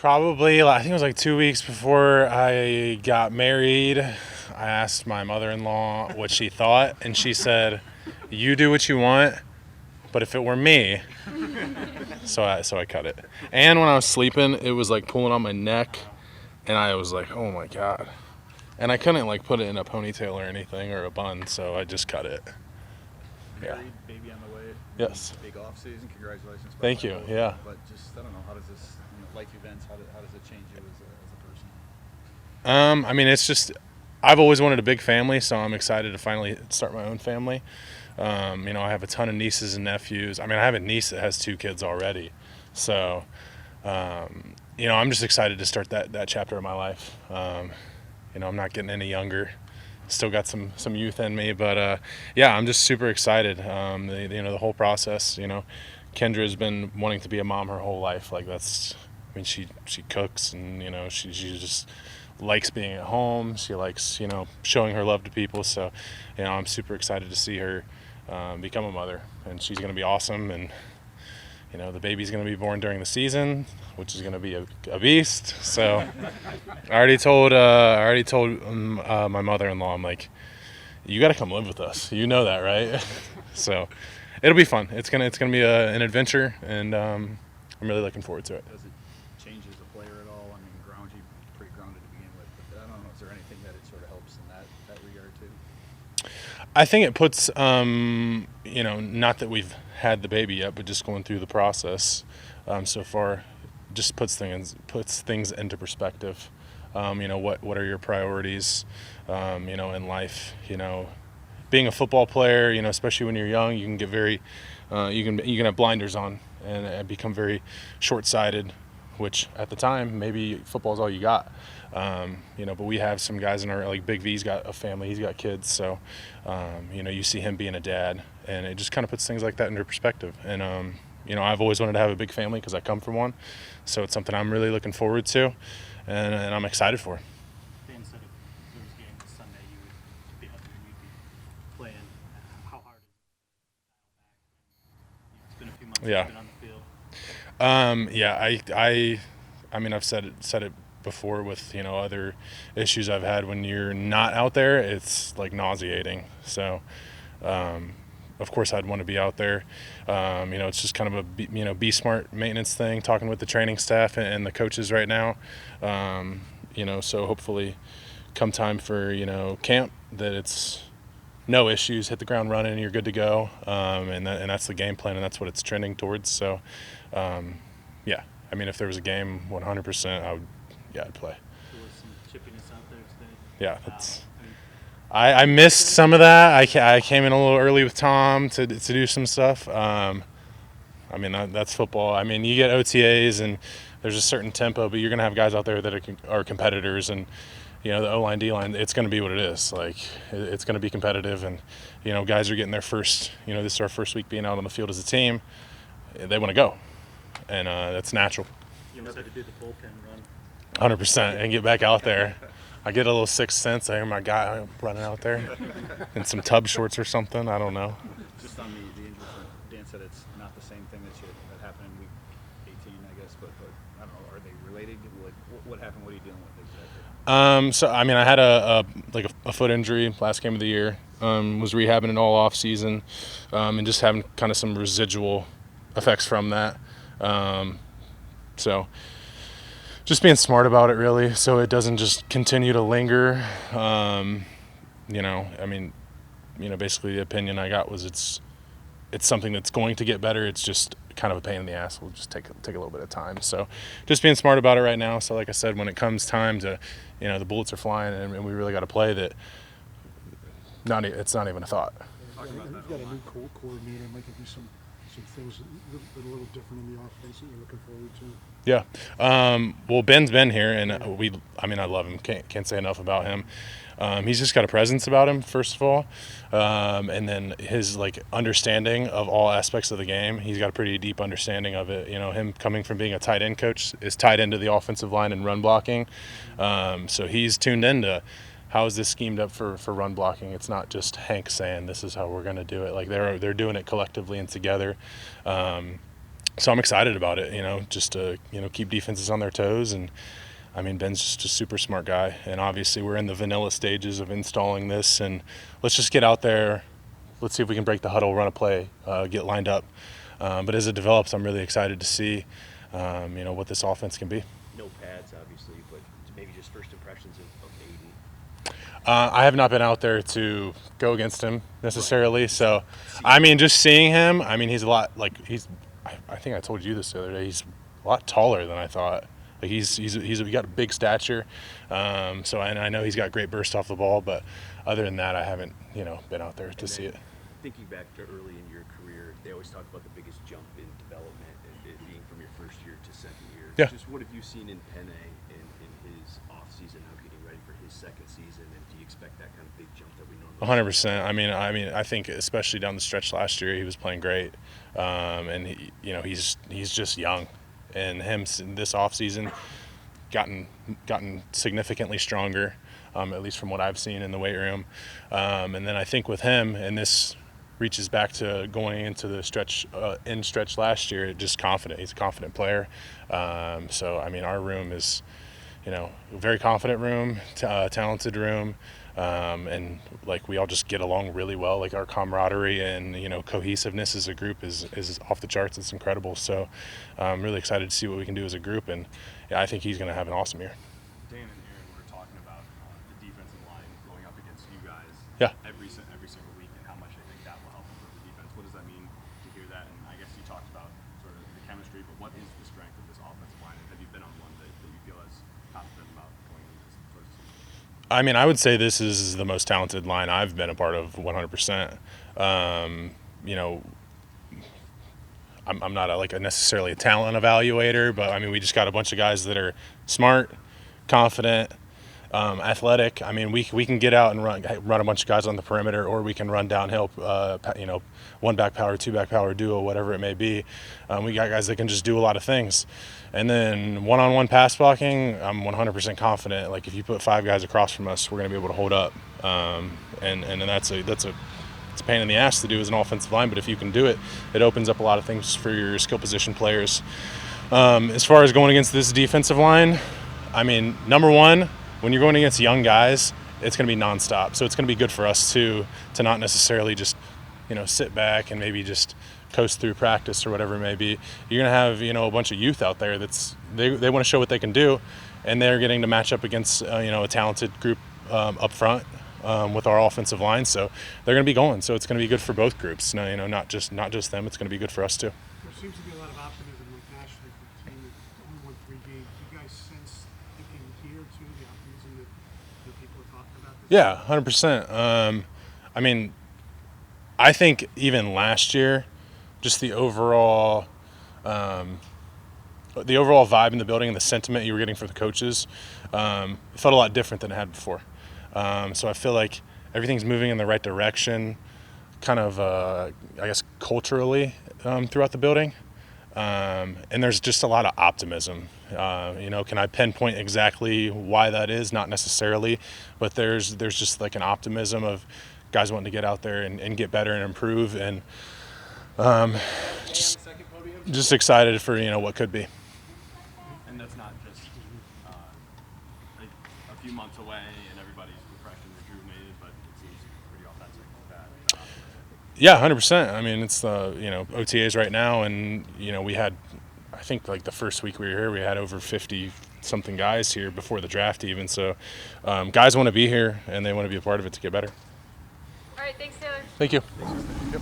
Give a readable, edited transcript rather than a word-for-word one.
Probably, I think it was like 2 weeks before I got married. I asked my mother-in-law what she thought, and she said, "You do what you want, but if it were me," so I cut it. And when I was sleeping, it was like pulling on my neck, and I was like, "Oh my god!" And I couldn't like put it in a ponytail or anything or a bun, so I just cut it. Yeah. Married, baby on the way. Yes. Big off season. Congratulations. Thank you. Yeah. But just I don't know, how does this life events? How does it change you as a person? I mean, it's just I've always wanted a big family, so I'm excited to finally start my own family. I have a ton of nieces and nephews. I mean, I have a niece that has 2 kids already, so I'm just excited to start that chapter of my life. I'm not getting any younger. Still got some youth in me, but yeah, I'm just super excited. The whole process. Kendra's been wanting to be a mom her whole life. Like she cooks and she just likes being at home. She likes showing her love to people. So I'm super excited to see her become a mother, and she's going to be awesome. And the baby's going to be born during the season, which is going to be a beast. So I already told my mother-in-law, I'm like, you got to come live with us. You know that, right? So it'll be fun. It's gonna be an adventure, and I'm really looking forward to it. Does it change as a player at all? I mean, ground you pretty grounded to begin with, but I don't know. Is there anything that it sort of helps in that regard too? I think it puts, not that we've had the baby yet, but just going through the process so far, just puts things into perspective. What are your priorities, in life? Being a football player, especially when you're young, you can get very, you can have blinders on and become very short-sighted, which at the time maybe football's all you got. But we have some guys in our, like Big V's got a family, he's got kids, so you see him being a dad, and it just kind of puts things like that into perspective. And I've always wanted to have a big family because I come from one, so it's something I'm really looking forward to, and I'm excited for. Dan said if there was a game this Sunday, you would be out there and you'd be playing. How hard is it? It's been a few months since you've been on the field. I mean, I've said it before with other issues I've had. When you're not out there, it's like nauseating. So of course I'd want to be out there. It's just kind of a be smart maintenance thing, talking with the training staff and the coaches right now. So hopefully come time for camp, that it's no issues, hit the ground running, you're good to go. And that's the game plan, and that's what it's trending towards. So I mean, if there was a game, 100%, I'd play. There was some chippiness out there today. Yeah, I missed some of that. I came in a little early with Tom to do some stuff. I mean, that's football. I mean, you get OTAs and there's a certain tempo, but you're going to have guys out there that are competitors, and the O-line, D-line, it's going to be what it is. Like, it's going to be competitive, and guys are getting their first. This is our first week being out on the field as a team. They want to go, and that's natural. You almost had to do the bullpen run. 100%, and get back out there. I get a little sixth sense. I hear my guy running out there in some tub shorts or something. I don't know. Just on the injuries, Dan said it's not the same thing that happened in week 18, I guess, but I don't know. Are they related? Like, what happened? What are you dealing with exactly? So I mean, I had a foot injury last game of the year. Was rehabbing it all off season, and just having kind of some residual effects from that. So just being smart about it, really, so it doesn't just continue to linger. Basically the opinion I got was it's something that's going to get better. It's just kind of a pain in the ass. We'll just take a little bit of time. So just being smart about it right now. So like I said, when it comes time to, the bullets are flying and we really got to play, it's not even a thought. You've got a new coordinator, might give you some things that are a little different in the offense that you're looking forward to. Yeah. Well, Ben's been here, and I love him. Can't say enough about him. He's just got a presence about him, first of all, and then his understanding of all aspects of the game. He's got a pretty deep understanding of it. Him coming from being a tight end coach is tied into the offensive line and run blocking, so he's tuned into how is this schemed up for run blocking. It's not just Hank saying this is how we're going to do it. Like they're doing it collectively and together. so I'm excited about it, just to, keep defenses on their toes. And I mean, Ben's just a super smart guy. And obviously we're in the vanilla stages of installing this, and let's just get out there. Let's see if we can break the huddle, run a play, get lined up. But as it develops, I'm really excited to see, what this offense can be. No pads, obviously, but maybe just first impressions of Aiden. I have not been out there to go against him necessarily. So, I mean, just seeing him, I mean, he's a lot I think I told you this the other day. He's a lot taller than I thought. Like he's got a big stature. So and I know he's got great burst off the ball, but other than that, I haven't, been out there to see it. Thinking back to early in your career, they always talk about the biggest jump in development and it being from your first year to second year. Yeah. Just what have you seen in Penn in his off season now, getting ready for his second season, and do you expect that kind of big jump that we normally? 100%. I mean, I think especially down the stretch last year, he was playing great, and he's just young, and him this offseason gotten significantly stronger, at least from what I've seen in the weight room, and then I think with him, and this reaches back to going into the stretch last year, just confident. He's a confident player, so I mean, our room is, a very confident room, talented room. And like we all just get along really well. Like our camaraderie and cohesiveness as a group is off the charts. It's incredible. So I'm really excited to see what we can do as a group, and yeah, I think he's going to have an awesome year. Dan and Aaron were talking about the defensive line going up against you guys every single week, and how much I think that will help improve the defense. What does that mean to hear that? And I guess you talked about sort of the chemistry, but what is the strength of this offensive line? And have you been on one that you feel as confident about going into this first season? I mean, I would say this is the most talented line I've been a part of 100%. I'm not necessarily a talent evaluator, but I mean, we just got a bunch of guys that are smart, confident, athletic. I mean, we can get out and run a bunch of guys on the perimeter, or we can run downhill, one back power, two back power duo, whatever it may be. We got guys that can just do a lot of things. And then one-on-one pass blocking, I'm 100% confident. Like if you put 5 guys across from us, we're going to be able to hold up. And that's it's a pain in the ass to do as an offensive line, but if you can do it, it opens up a lot of things for your skill position players. As far as going against this defensive line, I mean, number one, when you're going against young guys, it's going to be nonstop. So it's going to be good for us to not necessarily just, sit back and maybe just coast through practice or whatever it may be. You're going to have, a bunch of youth out there they want to show what they can do, and they're getting to match up against, a talented group up front. With our offensive line, so they're going to be going. So it's going to be good for both groups. No, not just them. It's going to be good for us too. There seems to be a lot of optimism, like nationally, for the team that only won 3 games. Do you guys sense thinking here too the optimism that people are talking about this? Yeah, 100%. I mean, I think even last year, just the overall vibe in the building and the sentiment you were getting from the coaches, it felt a lot different than it had before. So I feel like everything's moving in the right direction, kind of, I guess, culturally throughout the building. And there's just a lot of optimism. Can I pinpoint exactly why that is? Not necessarily, but there's just like an optimism of guys wanting to get out there and get better and improve, and just excited for what could be. And that's not just a few months away and everybody's refreshed and rejuvenated, but it seems pretty authentic. That Yeah, 100%. I mean, it's the OTAs right now, and we had, I think like the first week we were here, we had over 50 something guys here before the draft even. So guys want to be here and they want to be a part of it to get better. All right, thanks, Taylor. Thank you. Yep.